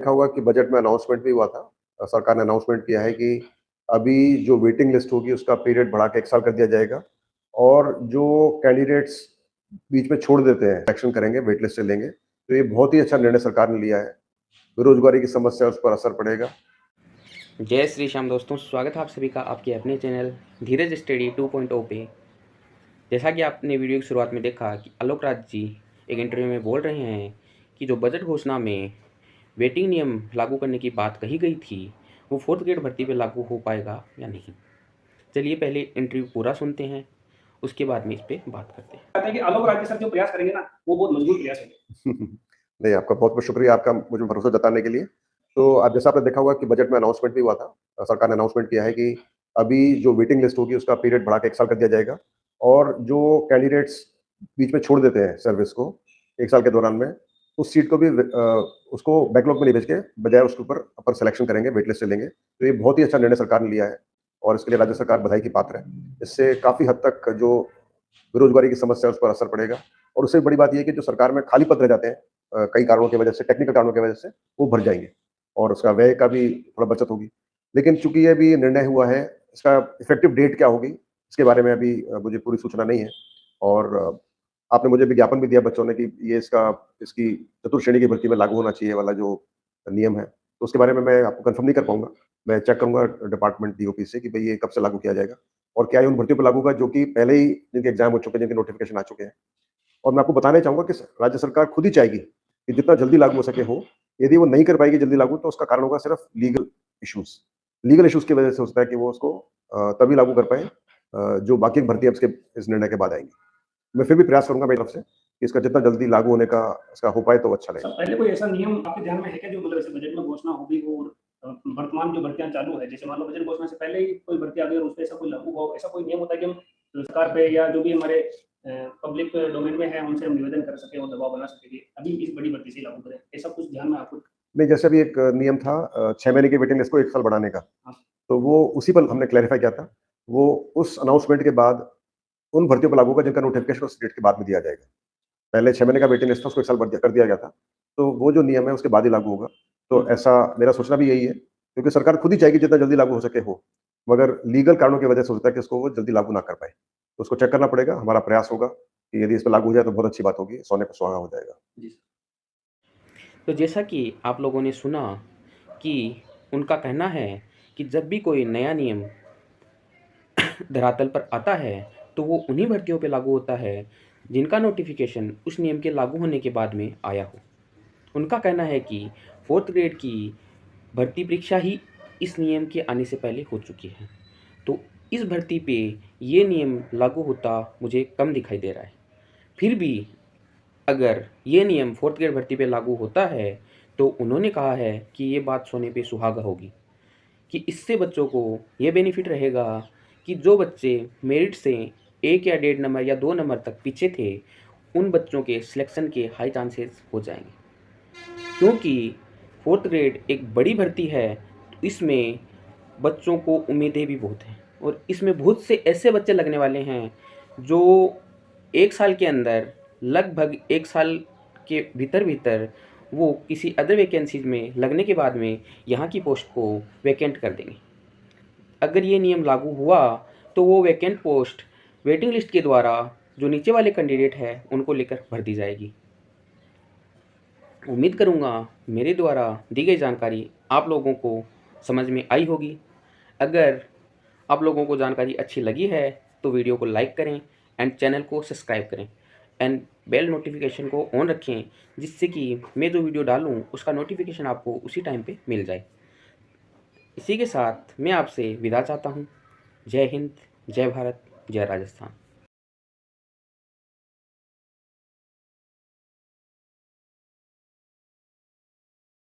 देखा होगा कि बजट में अनाउंसमेंट भी हुआ था। सरकार ने अनाउंसमेंट किया है कि अभी जो वेटिंग लिस्ट होगी उसका पीरियड बढ़ा के 1 साल कर दिया जाएगा और जो कैंडिडेट्स बीच में छोड़ देते हैं, सिलेक्शन करेंगे, वेट लिस्ट से लेंगे। तो ये बहुत ही अच्छा निर्णय सरकार ने लिया है। बेरोज़गारी की समस्या उस पर असर पड़ेगा। जय श्री श्याम दोस्तों, स्वागत है आप सभी का आपके अपने चैनल धीरज स्टडी 2.0 पे। जैसा कि आपने वीडियो की शुरुआत में देखा कि आलोक राज जी एक इंटरव्यू में बोल रहे हैं कि जो बजट घोषणा में वेटिंग नियम लागू करने की बात कही गई थी वो 4th ग्रेड भर्ती पे लागू हो पाएगा या नहीं। चलिए पहले इंटरव्यू पूरा सुनते हैं, उसके बाद में इस पर बात करते हैं। कि आलोक राज सर जो प्रयास करेंगे ना वो बहुत मजबूत प्रयास होंगे। नहीं, आपका बहुत-बहुत शुक्रिया आपका मुझ में भरोसा जताने के लिए। तो अब जैसा आपने देखा होगा कि बजट में अनाउंसमेंट भी हुआ था। सरकार ने अनाउंसमेंट किया है कि अभी जो वेटिंग लिस्ट होगी उसका पीरियड बढ़ा के 1 साल कर दिया जाएगा और जो कैंडिडेट्स बीच में छोड़ देते हैं सर्विस को 1 साल के दौरान में, उस सीट को भी उसको बैकलॉग में नहीं भेज के बजाय उसके ऊपर अपर सिलेक्शन करेंगे, वेट लिस्ट से लेंगे। तो ये बहुत ही अच्छा निर्णय सरकार ने लिया है और इसके लिए राज्य सरकार बधाई की पात्र है। इससे काफ़ी हद तक जो बेरोज़गारी की समस्या है उस पर असर पड़ेगा और उससे बड़ी बात ये है कि जो सरकार में खाली पद रह जाते हैं कई कारणों की वजह से, टेक्निकल कारणों की वजह से, वो भर जाएँगे और उसका व्यय का भी थोड़ा बचत होगी। लेकिन चूँकि ये अभी निर्णय हुआ है, इसका इफ़ेक्टिव डेट क्या होगी, इसके बारे में अभी मुझे पूरी सूचना नहीं है और आपने मुझे विज्ञापन भी दिया बच्चों ने कि ये इसकी चतुर्थ श्रेणी की भर्ती में लागू होना चाहिए वाला जो नियम है, तो उसके बारे में मैं आपको कन्फर्म नहीं कर पाऊँगा। मैं चेक करूँगा डिपार्टमेंट डीओपी से कि भई ये कब से लागू किया जाएगा और क्या ये उन भर्तियों पे लागू होगा जो कि पहले ही जिनके एग्ज़ाम हो चुके हैं, जिनके नोटिफ़िकेशन आ चुके हैं। और मैं आपको बताना ही चाहूँगा कि राज्य सरकार खुद ही चाहेगी कि जितना जल्दी लागू हो सके हो। यदि वो नहीं कर पाएगी जल्दी लागू तो उसका कारण होगा सिर्फ़ लीगल इश्यूज़। लीगल इश्यूज़ की वजह से हो सकता है कि वो उसको तभी लागू कर पाएँ जो बाकी भर्तियाँ इसके इस निर्णय के बाद आएँगी। मैं फिर भी प्रयास करूँगा मेरी तरफ से कि इसका जितना जल्दी लागू होने का इसका हो पाए तो अच्छा सर रहेगा। पहले कोई ऐसा नियम आपके ध्यान में है क्या जो मतलब ऐसे बजट में घोषणा होगी वो वर्तमान जो भर्तियां चालू है, जैसे मान लो बजट घोषणा से पहले ही कोई भर्ती आ गई और उस पे ऐसा कोई लागू हो, ऐसा कोई नियम होता है कि हम सरकार पे या जो भी हमारे पब्लिक डोमेन में है उनसे हम निवेदन कर सके और दबाव बना सके कि अभी इस बड़ी भर्ती से लागू करें, ऐसा कुछ ध्यान में आपको? नहीं, जैसे अभी एक नियम था 6 महीने की वेटिंग लिस्ट को 1 साल बढ़ाने का, हाँ। तो वो उसी पर हमने क्लैरिफ़ाई किया था। वो उस अनाउंसमेंट के बाद उन भर्तियों पर लागू होगा जिनका नोटिफ़िकेशन उस डेट के बाद में दिया जाएगा। पहले 6 महीने का वेटिंग लिस्ट था, उसको 1 साल कर दिया गया था। तो वो जो नियम है उसके बाद ही लागू होगा। तो ऐसा मेरा सोचना भी यही है, क्योंकि सरकार खुद ही चाहेगी जितना जल्दी लागू हो सके हो। मगर लीगल कारणों की वजह से हो सकता है कि इसको वो जल्दी लागू ना कर पाए। तो उसको चेक करना पड़ेगा, हमारा प्रयास होगा कि यदि इस पे लागू हो जाए तो बहुत अच्छी बात होगी, सोने पे सुहागा हो जाएगा। जी। तो जैसा कि आप लोगों ने सुना कि उनका कहना है कि जब भी कोई नया नियम धरातल पर आता है तो वो उन्हीं भर्तियों पे लागू होता है जिनका नोटिफिकेशन उस नियम के लागू होने के बाद में आया हो। उनका कहना है कि 4th ग्रेड की भर्ती परीक्षा ही इस नियम के आने से पहले हो चुकी है, तो इस भर्ती पे ये नियम लागू होता मुझे कम दिखाई दे रहा है। फिर भी अगर ये नियम 4th ग्रेड भर्ती पे लागू होता है तो उन्होंने कहा है कि ये बात सोने पे सुहागा होगी कि इससे बच्चों को ये बेनिफिट रहेगा कि जो बच्चे मेरिट से 1 या 1.5 नंबर या 2 नंबर तक पीछे थे, उन बच्चों के सिलेक्शन के हाई चांसेस हो जाएंगे। क्योंकि 4th ग्रेड एक बड़ी भर्ती है, तो इसमें बच्चों को उम्मीदें भी बहुत हैं और इसमें बहुत से ऐसे बच्चे लगने वाले हैं जो 1 साल के अंदर, लगभग 1 साल के भीतर-भीतर वो किसी अदर वैकेंसीज़ में लगने के बाद में यहाँ की पोस्ट को वैकेंट कर देंगे। अगर ये नियम लागू हुआ तो वो वैकेंट पोस्ट वेटिंग लिस्ट के द्वारा जो नीचे वाले कैंडिडेट हैं उनको लेकर भर दी जाएगी। उम्मीद करूँगा मेरे द्वारा दी गई जानकारी आप लोगों को समझ में आई होगी। अगर आप लोगों को जानकारी अच्छी लगी है तो वीडियो को लाइक करें एंड चैनल को सब्सक्राइब करें एंड बेल नोटिफिकेशन को ऑन रखें, जिससे कि मैं जो वीडियो डालूँ उसका नोटिफिकेशन आपको उसी टाइम पे मिल जाए। इसी के साथ मैं आपसे विदा चाहता हूँ। जय हिंद, जय भारत, जय राजस्थान।